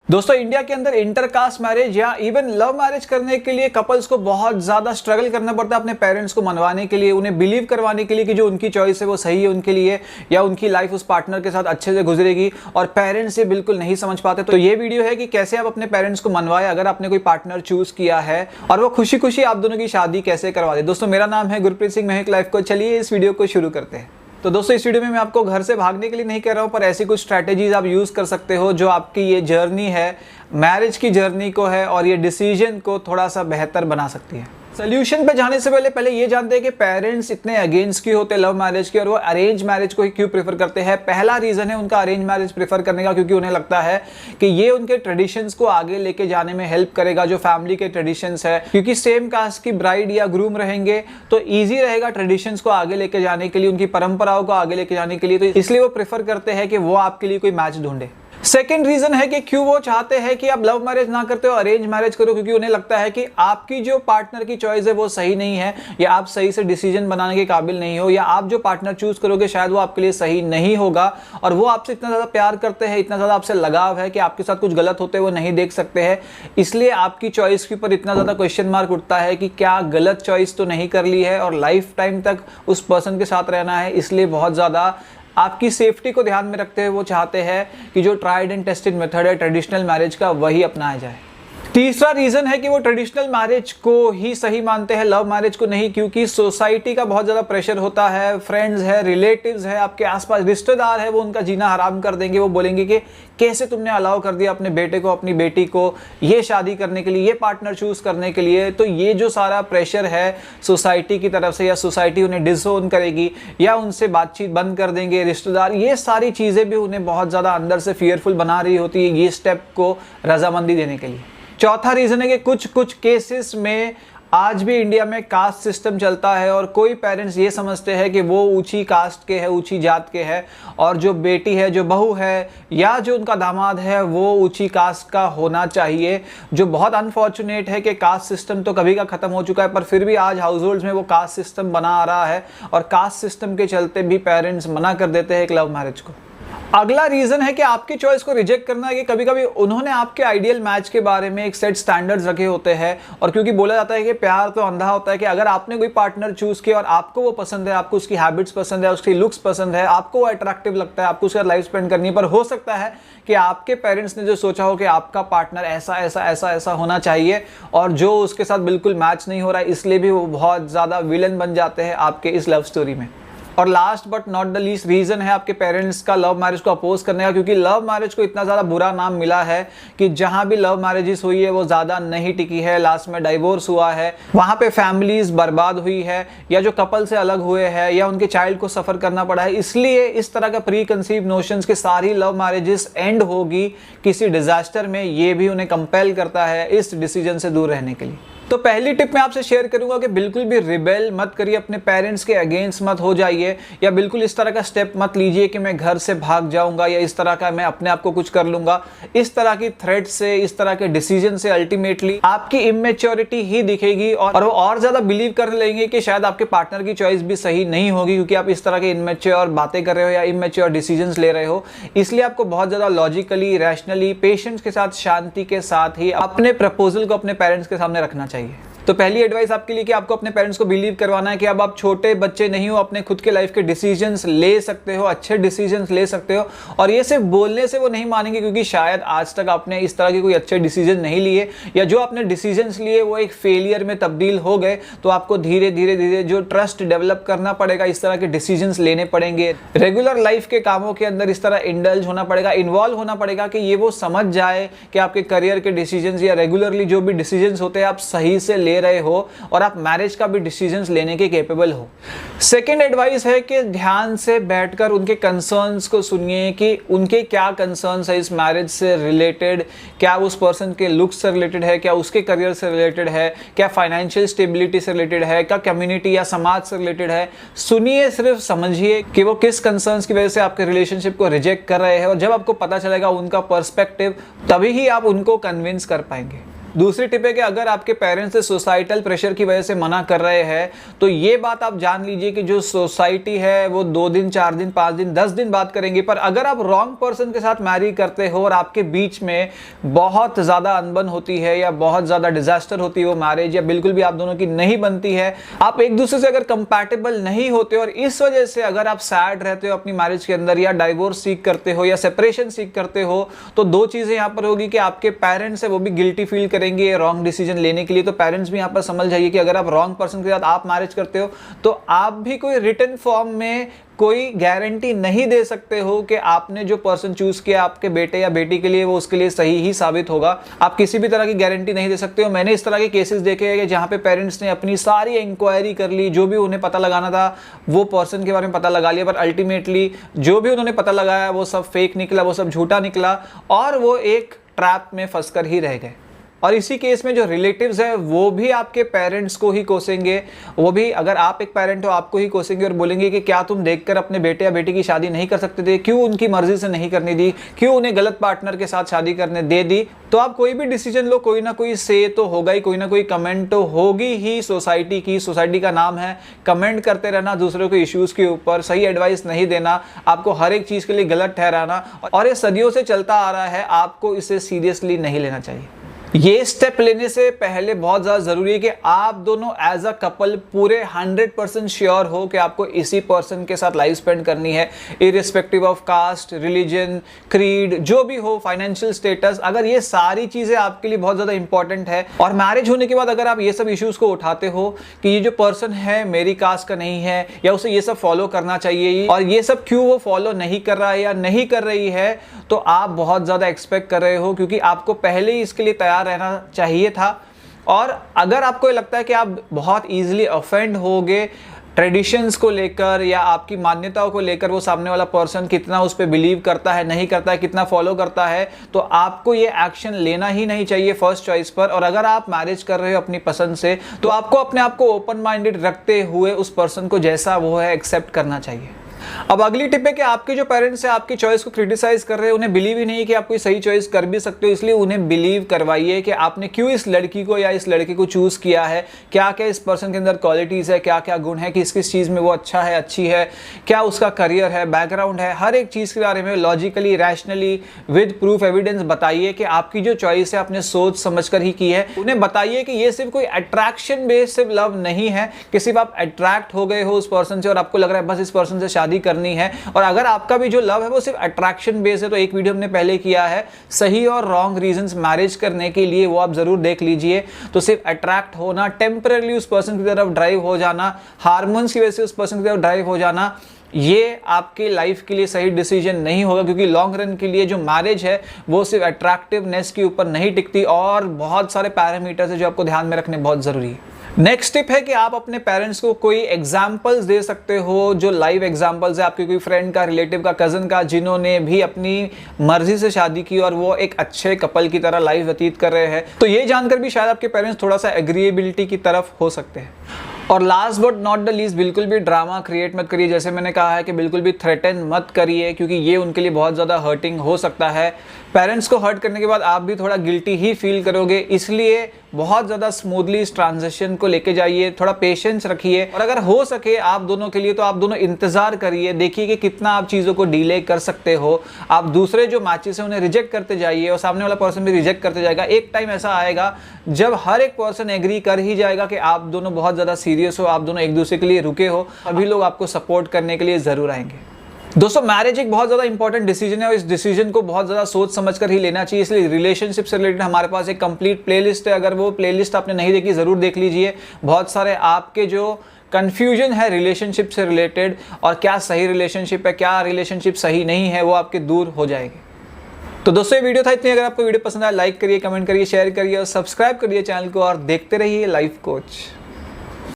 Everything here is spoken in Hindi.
दोस्तों इंडिया के अंदर इंटरकास्ट मैरिज या इवन लव मैरिज करने के लिए कपल्स को बहुत ज्यादा स्ट्रगल करना पड़ता है अपने पेरेंट्स को मनवाने के लिए, उन्हें बिलीव करवाने के लिए कि जो उनकी चॉइस है वो सही है उनके लिए या उनकी लाइफ उस पार्टनर के साथ अच्छे से गुजरेगी। और पेरेंट्स ये बिल्कुल नहीं समझ पाते। तो ये वीडियो है कि कैसे आप अपने पेरेंट्स को मनवाए अगर आपने कोई पार्टनर चूज किया है और वो खुशी खुशी आप दोनों की शादी कैसे करवा दे। दोस्तों मेरा नाम है गुरप्रीत सिंह महक लाइफ को। चलिए इस वीडियो को शुरू करते हैं। तो दोस्तों इस वीडियो में मैं आपको घर से भागने के लिए नहीं कह रहा हूं, पर ऐसी कुछ स्ट्रैटेजीज आप यूज कर सकते हो जो आपकी ये जर्नी है, मैरिज की जर्नी को है और ये डिसीजन को थोड़ा सा बेहतर बना सकती है। सोल्यूशन पे जाने से पहले ये जानते हैं कि पेरेंट्स इतने अगेंस्ट क्यों होते हैं लव मैरिज के और वो अरेंज मैरिज को ही क्यों प्रेफर करते हैं। पहला रीजन है उनका अरेंज मैरिज प्रेफर करने का, क्योंकि उन्हें लगता है कि ये उनके ट्रेडिशंस को आगे लेके जाने में हेल्प करेगा, जो फैमिली के ट्रेडिशंस है। क्योंकि सेम कास्ट की ब्राइड या ग्रूम रहेंगे तो ईजी रहेगा ट्रेडिशंस को आगे लेके जाने के लिए, उनकी परंपराओं को आगे लेके जाने के लिए। तो इसलिए वो प्रेफर करते हैं कि वो आपके लिए कोई मैच ढूंढे। सेकेंड रीजन है कि क्यों वो चाहते हैं कि आप लव मैरिज ना करते हो अरेंज मैरिज करो, क्योंकि उन्हें लगता है कि आपकी जो पार्टनर की चॉइस है वो सही नहीं है या आप सही से डिसीजन बनाने के काबिल नहीं हो, या आप जो पार्टनर चूज करोगे शायद वो आपके लिए सही नहीं होगा। और वो आपसे इतना ज्यादा प्यार करते हैं, इतना ज्यादा आपसे लगाव है कि आपके साथ कुछ गलत होते वो नहीं देख सकते हैं। इसलिए आपकी चॉइस के ऊपर इतना ज्यादा क्वेश्चन मार्क उठता है कि क्या गलत चॉइस तो नहीं कर ली है, और लाइफ टाइम तक उस पर्सन के साथ रहना है। इसलिए बहुत ज्यादा आपकी सेफ्टी को ध्यान में रखते हुए वो चाहते हैं कि जो ट्राइड एंड टेस्टेड मेथड है ट्रेडिशनल मैरिज का वही अपनाया जाए। तीसरा रीजन है कि वो ट्रेडिशनल मैरिज को ही सही मानते हैं, लव मैरिज को नहीं, क्योंकि सोसाइटी का बहुत ज्यादा प्रेशर होता है। फ्रेंड्स है, रिलेटिव्स है, आपके आसपास रिश्तेदार है, वो उनका जीना हराम कर देंगे। वो बोलेंगे कि कैसे तुमने अलाउ कर दिया अपने बेटे को, अपनी बेटी को ये शादी करने के लिए, ये पार्टनर चूज करने के लिए। तो ये जो सारा प्रेशर है सोसाइटी की तरफ से, या सोसाइटी उन्हें डिसोन करेगी या उनसे बातचीत बंद कर देंगे रिश्तेदार, ये सारी चीजें भी उन्हें बहुत ज्यादा अंदर से फियरफुल बना रही होती है ये स्टेप को रजामंदी देने के लिए। चौथा रीजन है कि कुछ केसेस में आज भी इंडिया में कास्ट सिस्टम चलता है और कोई पेरेंट्स ये समझते हैं कि वो ऊंची कास्ट के है, ऊंची जात के है, और जो बेटी है, जो बहू है या जो उनका दामाद है वो ऊंची कास्ट का होना चाहिए। जो बहुत अनफॉर्चुनेट है कि कास्ट सिस्टम तो कभी का खत्म हो चुका है, पर फिर भी आज हाउस होल्ड्स में वो कास्ट सिस्टम बना आ रहा है और कास्ट सिस्टम के चलते भी पेरेंट्स मना कर देते हैं एक लव मैरिज को। अगला रीजन है कि आपकी चॉइस को रिजेक्ट करना है कि कभी कभी उन्होंने आपके आइडियल मैच के बारे में एक सेट स्टैंडर्ड्स रखे होते हैं। और क्योंकि बोला जाता है कि प्यार तो अंधा होता है, कि अगर आपने कोई पार्टनर चूज किया और आपको वो पसंद है, आपको उसकी हैबिट्स पसंद है, उसकी लुक्स पसंद है, आपको वो अट्रैक्टिव लगता है, आपको उसके साथ लाइफ स्पेंड करनी है, पर हो सकता है कि आपके पेरेंट्स ने जो सोचा हो कि आपका पार्टनर ऐसा ऐसा ऐसा ऐसा होना चाहिए और जो उसके साथ बिल्कुल मैच नहीं हो रहा है, इसलिए भी वो बहुत ज्यादा विलन बन जाते हैं आपके इस लव स्टोरी में। और last but not the least reason है आपके पेरेंट्स का लव मैरिज को अपोज करने का, क्योंकि लव मैरिज को इतना ज्यादा बुरा नाम मिला है कि जहां भी लव मैरिजेस हुई है वो ज्यादा नहीं टिकी है, लास्ट में डाइवोर्स हुआ है, वहां पे फैमिलीज बर्बाद हुई है, या जो कपल से अलग हुए हैं या उनके चाइल्ड को सफर करना पड़ा है। इसलिए इस तरह का प्री कंसीव नोशंस के सारी लव मैरिजेस एंड होगी किसी डिजास्टर में, ये भी उन्हें कंपेल करता है इस डिसीजन से दूर रहने के लिए। तो पहली टिप मैं आपसे शेयर करूंगा कि बिल्कुल भी रिबेल मत करिए, अपने पेरेंट्स के अगेंस्ट मत हो जाइए, या बिल्कुल इस तरह का स्टेप मत लीजिए कि मैं घर से भाग जाऊंगा या इस तरह का मैं अपने आप को कुछ कर लूंगा। इस तरह की थ्रेट से, इस तरह के डिसीजन से अल्टीमेटली आपकी इमेच्योरिटी ही दिखेगी और वो और ज्यादा बिलीव करने लगेंगे कि शायद आपके पार्टनर की चॉइस भी सही नहीं होगी, क्योंकि आप इस तरह के इमेच्योर बातें कर रहे हो या इमेच्योर डिसीजन ले रहे हो। इसलिए आपको बहुत ज्यादा लॉजिकली, रैशनली, पेशेंस के साथ, शांति के साथ ही अपने प्रपोजल को अपने पेरेंट्स के सामने रखना चाहिए। तो पहली एडवाइस आपके लिए कि आपको अपने पेरेंट्स को बिलीव करवाना है कि अब आप छोटे बच्चे नहीं हो, अपने खुद के लाइफ के डिसीजंस ले सकते हो, अच्छे डिसीजंस ले सकते हो। और ये सिर्फ बोलने से वो नहीं मानेंगे, क्योंकि शायद आज तक आपने इस तरह के कोई अच्छे डिसीजन नहीं लिए, या जो आपने डिसीजंस लिए वो एक फेलियर में तब्दील हो गए। तो आपको धीरे धीरे धीरे जो ट्रस्ट डेवलप करना पड़ेगा, इस तरह के डिसीजंस लेने पड़ेंगे, रेगुलर लाइफ के कामों के अंदर इस तरह इंडल्ज होना पड़ेगा, इन्वॉल्व होना पड़ेगा कि ये वो समझ जाए कि आपके करियर के डिसीजंस या रेगुलरली जो भी डिसीजंस होते हैं आप सही से ले रहे हो और आप मैरिज का भी डिसीजंस लेने के कैपेबल हो। सेकंड एडवाइस है कि ध्यान से बैठकर उनके कंसर्न्स को सुनिए कि उनके क्या कंसर्न्स है इस मैरिज से रिलेटेड। क्या उस पर्सन के लुक्स से रिलेटेड है, क्या उसके करियर से रिलेटेड है, क्या फाइनेंशियल स्टेबिलिटी से रिलेटेड है, क्या कम्युनिटी या समाज से रिलेटेड है। सुनिए, सिर्फ समझिए कि वो किस कंसर्न्स की वजह से आपके रिलेशनशिप को रिजेक्ट कर रहे हैं, और जब आपको पता चलेगा उनका पर्सपेक्टिव, तभी ही आप उनको कन्विंस कर पाएंगे। दूसरी टिप है कि अगर आपके पेरेंट्स सोसाइटल प्रेशर की वजह से मना कर रहे हैं तो ये बात आप जान लीजिए कि जो सोसाइटी है वो 2 दिन 4 दिन 5 दिन 10 दिन बात करेंगे, पर अगर आप रॉन्ग पर्सन के साथ मैरी करते हो और आपके बीच में बहुत ज्यादा अनबन होती है या बहुत ज्यादा डिजास्टर होती है वो मैरिज, या बिल्कुल भी आप दोनों की नहीं बनती है, आप एक दूसरे से अगर कंपैटिबल नहीं होते और इस वजह से अगर आप सैड रहते हो अपनी मैरिज के अंदर या डाइवोर्स सीख करते हो या सेपरेशन सीख करते हो, तो दो चीजें यहां पर होगी कि आपके पेरेंट्स है वो भी गिल्टी फील करेंगे रॉन्ग डिसीजन लेने के लिए। तो पेरेंट्स भी यहां पर समझ जाइए कि अगर आप रॉन्ग पर्सन के साथ आप मैरिज करते हो तो आप भी कोई रिटन फॉर्म में कोई गारंटी नहीं दे सकते हो कि आपने जो पर्सन चूज किया आपके बेटे या बेटी के लिए वो उसके लिए सही ही साबित होगा। आप किसी भी तरह की गारंटी नहीं दे सकते हो। मैंने इस तरह के केसेस देखे हैं कि जहां पे पेरेंट्स ने अपनी सारी इंक्वायरी कर ली, जो भी उन्हें पता लगाना था वो पर्सन के बारे में पता लगा लिया, पर अल्टीमेटली जो भी उन्होंने पता लगाया वो सब फेक निकला, वो सब झूठा निकला और वो एक ट्रैप में फंसकर ही रह गए। और इसी केस में जो रिलेटिव्स है वो भी आपके पेरेंट्स को ही कोसेंगे, वो भी अगर आप एक पेरेंट हो आपको ही कोसेंगे और बोलेंगे कि क्या तुम देखकर अपने बेटे या बेटी की शादी नहीं कर सकते थे, क्यों उनकी मर्जी से नहीं करने दी, क्यों उन्हें गलत पार्टनर के साथ शादी करने दे दी। तो आप कोई भी डिसीजन लो, कोई ना कोई से तो होगा ही, कोई ना कोई कमेंट तो होगी ही सोसाइटी की। सोसाइटी का नाम है कमेंट करते रहना दूसरों के इश्यूज के ऊपर, सही एडवाइस नहीं देना, आपको हर एक चीज के लिए गलत ठहराना, और ये सदियों से चलता आ रहा है। आपको इसे सीरियसली नहीं लेना चाहिए। ये स्टेप लेने से पहले बहुत ज़्यादा ज़रूरी है कि आप दोनों एज अ कपल पूरे 100% श्योर हो कि आपको इसी पर्सन के साथ लाइफ स्पेंड करनी है, irrespective of caste, religion, creed, जो भी हो, फाइनेंशियल स्टेटस। अगर ये सारी चीज़ें आपके लिए बहुत ज़्यादा इंपॉर्टेंट है और मैरिज होने के बाद अगर आप ये सब इश्यूज़ को उठाते हो कि ये जो पर्सन है मेरी कास्ट का नहीं है या उसे ये सब फॉलो करना चाहिए और ये सब क्यों वो फॉलो नहीं कर रहा है या नहीं कर रही है, तो आप बहुत ज़्यादा एक्सपेक्ट कर रहे हो, क्योंकि आपको पहले ही इसके लिए तैयार रहना चाहिए था। और अगर आपको लगता है कि आप बहुत इजीली ऑफेंड होगे ट्रेडिशंस को लेकर या आपकी मान्यताओं को लेकर, वो सामने वाला पर्सन कितना उस पर बिलीव करता है नहीं करता है, कितना फॉलो करता है, तो आपको ये एक्शन लेना ही नहीं चाहिए फर्स्ट चॉइस पर। और अगर आप मैरिज कर रहे हो अपनी पसंद से तो आपको अपने आप को ओपन माइंडेड रखते हुए उस पर्सन को जैसा वो है एक्सेप्ट करना चाहिए। अब अगली टिप है कि आपके जो पेरेंट्स हैं आपकी चॉइस को क्रिटिसाइज कर रहे हैं, उन्हें बिलीव ही नहीं है कि आप कोई सही चॉइस कर भी सकते हो, इसलिए उन्हें बिलीव करवाइए कि आपने क्यों इस लड़की को या इस लड़के को चूज किया है, क्या क्या इस पर्सन के अंदर क्वालिटीज है, क्या क्या गुण है, किस किस चीज में वो अच्छा है, अच्छी है, क्या उसका करियर है, बैकग्राउंड है, हर एक चीज के बारे में logically, rationally, with proof evidence बताइए कि आपकी जो चॉइस है आपने सोच समझ कर ही की है। उन्हें बताइए कि ये सिर्फ कोई अट्रैक्शन बेस्ड सिर्फ लव नहीं है कि सिर्फ आप अट्रैक्ट हो गए हो उस पर्सन से और आपको लग रहा है बस इस पर्सन से शादी करनी है। और अगर आपका भी जो लव है वो सिर्फ अट्रैक्शन बेस है, तो एक वीडियो हमने पहले किया है सही और रॉन्ग रीजंस मैरिज करने के लिए, वो आप जरूर देख लीजिए। तो सिर्फ अट्रैक्ट होना, टेम्पररी उस पर्सन की तरफ ड्राइव हो जाना, हार्मोन्स की वजह से उस पर्सन की तरफ ड्राइव हो जाना, ये आपके लाइफ के लिए सही डिसीजन नहीं होगा, क्योंकि लॉन्ग रन के लिए जो मैरिज है वो सिर्फ अट्रैक्टिवनेस के ऊपर नहीं टिकती और बहुत सारे पैरामीटर्स है जो आपको ध्यान में रखने बहुत जरूरी है। नेक्स्ट टिप है कि आप अपने पेरेंट्स को कोई एग्जाम्पल्स दे सकते हो, जो लाइव एग्जाम्पल्स है आपके कोई फ्रेंड का, रिलेटिव का, कजन का, जिन्होंने भी अपनी मर्जी से शादी की और वो एक अच्छे कपल की तरह लाइफ व्यतीत कर रहे हैं। तो ये जानकर भी शायद आपके पेरेंट्स थोड़ा सा एग्रीएबिलिटी की तरफ हो सकते हैं। और last but not the least, बिल्कुल भी ड्रामा क्रिएट मत करिए। जैसे मैंने कहा है कि बिल्कुल भी थ्रेटन मत करिए, क्योंकि ये उनके लिए बहुत ज़्यादा हर्टिंग हो सकता है। पेरेंट्स को हर्ट करने के बाद आप भी थोड़ा गिल्टी ही फील करोगे, इसलिए बहुत ज़्यादा स्मूथली इस ट्रांजिशन को लेके जाइए, थोड़ा पेशेंस रखिए। और अगर हो सके आप दोनों के लिए तो आप दोनों इंतजार करिए, देखिए कि कितना आप चीज़ों को डिले कर सकते हो। आप दूसरे जो मैचेस हैं उन्हें रिजेक्ट करते जाइए और सामने वाला पर्सन भी रिजेक्ट करते जाएगा। एक टाइम ऐसा आएगा जब हर एक पर्सन एग्री कर ही जाएगा कि आप दोनों बहुत ज़्यादा सीरियस हो, आप दोनों एक दूसरे के लिए रुके हो, अभी लोग आपको सपोर्ट करने के लिए ज़रूर आएंगे। दोस्तों, मैरिज एक बहुत ज़्यादा इंपॉर्टेंट डिसीजन है और इस डिसीजन को बहुत ज़्यादा सोच समझकर ही लेना चाहिए। इसलिए रिलेशनशिप से रिलेटेड हमारे पास एक कंप्लीट प्लेलिस्ट है, अगर वो प्लेलिस्ट आपने नहीं देखी ज़रूर देख लीजिए। बहुत सारे आपके जो कन्फ्यूजन है रिलेशनशिप से रिलेटेड और क्या सही रिलेशनशिप है, क्या रिलेशनशिप सही नहीं है, वो आपके दूर हो जाएगी। तो दोस्तों ये वीडियो था इतनी। अगर आपको वीडियो पसंद आया लाइक करिए, कमेंट करिए, शेयर करिए और सब्सक्राइब करिए चैनल को और देखते रहिए लाइफ कोच।